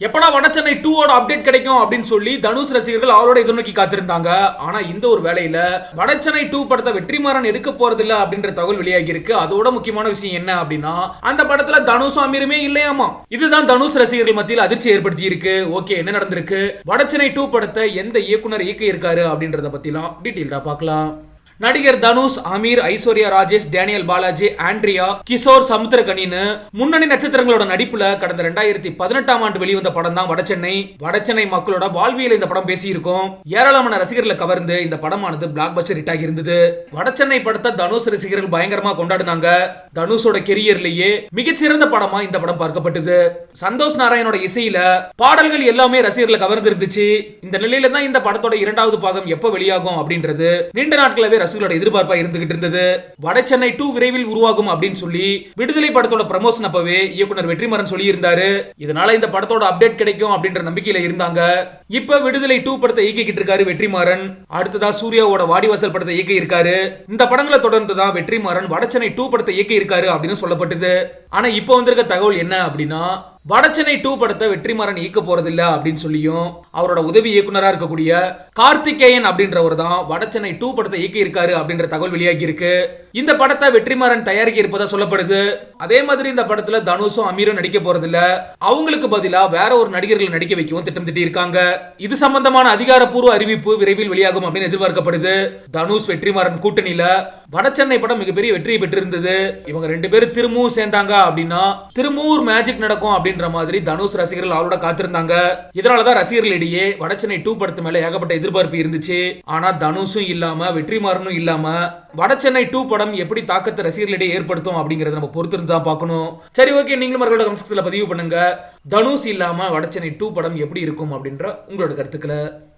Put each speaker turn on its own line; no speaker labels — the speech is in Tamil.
எப்படா வடச்சென்னை 2 ஓட அப்டேட் கிடைக்கும் அப்படின்னு சொல்லி தனுஷ் ரசிகர்கள் அவரோட எதிர்நோக்கி காத்திருந்தாங்க. ஆனா இந்த ஒரு வேளையில வடச்சென்னை 2 படத்தை வெற்றிமாறன் எடுக்க போறதில்ல அப்படின்ற தகவல் வெளியாகி இருக்கு. அதோட முக்கியமான விஷயம் என்ன அப்படின்னா, அந்த படத்துல தனுஷும் அமீருமே இல்லையாமா. இதுதான் தனுஷ் ரசிகர்கள் மத்தியில் அதிர்ச்சி ஏற்படுத்தி இருக்கு. ஓகே, என்ன நடந்திருக்கு, வடச்சென்னை 2 படத்தை எந்த இயக்குனர் இயக்க இருக்காரு அப்படின்றத பத்திலாம் டீடைல்டா பார்க்கலாம். நடிகர் தனுஷ், அமீர், ஐஸ்வர்யா ராஜேஷ், டேனியல் பாலாஜி, ஆண்ட்ரியா, கிஷோர், சமுத்திரகனின்னு முன்னணி நட்சத்திரங்களோட நடிப்புல கடந்த 2018ஆம் ஆண்டு வெளிவந்த படம் தான் வடச்சென்னை. வடச்சென்னை மக்களோட வாழ்வியல் இந்த படம் பேசியிருக்கோம். ஏராளமான ரசிகர்களை கவர்ந்து இந்த படமானது பிளாக் பஸ்டர் ஹிட் ஆகி இருந்தது. வடச்சென்னை படத்தை தனுஷ் ரசிகர்கள் பயங்கரமா கொண்டாடினாங்க. தனுஷோட கெரியர்லயே மிகச்சிறந்த படமா இந்த படம் பார்க்கப்பட்டது. சந்தோஷ் நாராயணோட இசையில பாடல்கள் எல்லாமே ரசிகர்களை கவர்ந்து இருந்துச்சு. இந்த நிலையில தான் இந்த படத்தோட 2வது பாகம் எப்ப வெளியாகும் அப்படின்றது நீண்ட நாட்களாவே ரசிகர்களோட எதிர்பார்ப்பா இருந்துகிட்டு இருந்தது. வடச்சென்னை 2 விரைவில் உருவாகும் அப்படின்னு சொல்லி விடுதலை படத்தோட ப்ரமோஷன் அப்பவே இயக்குனர் வெற்றிமாறன் சொல்லி இருந்தாரு. இதனால இந்த படத்தோட அப்டேட் கிடைக்கும் அப்படின்ற நம்பிக்கையில இருந்தாங்க. இப்ப விடுதலை 2 படத்தை இயக்கிட்டு இருக்காரு வெற்றிமாறன். அடுத்ததா சூர்யாவோட வாடிவாசல் படத்தை இயக்கி இருக்காரு. இந்த படங்களை தொடர்ந்து தான் வெற்றிமாறன் வடச்சென்னை 2 படத்தை இயக்கி இருக்காரு அப்படின்னு சொல்லப்பட்டது. ஆனா இப்ப வந்திருக்க தகவல் என்ன அப்படின்னா, வடச்சென்னை 2 படத்தை வெற்றிமாறன் இயக்க போறதில்ல அப்படின்னு சொல்லியும் அவரோட உதவி இயக்குனரா இருக்கக்கூடிய கார்த்திகேயன் அப்படின்றவர் தான் வடச்சென்னை 2 படத்தை இயக்கி இருக்காரு அப்படின்ற தகவல் வெளியாகி இருக்கு. இந்த படத்தை வெற்றிமாறன் தயாரிக்க இருப்பதா சொல்லப்படுது. அதே மாதிரி இந்த படத்துல தனுஷும் அமீரும் நடிக்க போறதில்ல. அவங்களுக்கு பதிலா வேற ஒரு நடிகர்களை நடிக்க வைக்கவும் திட்டம் தீட்டி இருக்காங்க. இது சம்பந்தமான அதிகாரப்பூர்வ அறிவிப்பு விரைவில் வெளியாகும் அப்படின்னு எதிர்பார்க்கப்படுது. தனுஷ் வெற்றிமாறன் கூட்டணியில வடச்சென்னை படம் மிகப்பெரிய வெற்றியை பெற்றிருந்தது. இவங்க 2 பேரும் திரும்பவும் சேர்ந்தாங்க அப்படின்னா திரும்பவும் மேஜிக் நடக்கும் அப்படின்ற மாதிரி தனுஷ் ரசிகர்கள் அவரோட காத்திருந்தாங்க. இதனாலதான் ரசிகர்களிடையே வடச்சென்னை 2 படத்து மேல ஏகப்பட்ட எதிர்பார்ப்பு இருந்துச்சு. ஆனா தனுஷும் இல்லாம வெற்றிமாறனும் இல்லாம வடச்சென்னை 2 படம் எப்படி தாக்கத்தை ரசிகர்களிடையே ஏற்படுத்தும் அப்படிங்கறத நம்ம பொறுத்திருந்து தான் பார்க்கணும். சரி, ஓகே, நீங்களும் மறுபடியும் கமெண்ட் செக்ஷன்ல பதிவு பண்ணுங்க. தனுஷ் இல்லாம வடச்சென்னை 2 படம் எப்படி இருக்கும் அப்படின்ற உங்களோட கருத்துக்களை.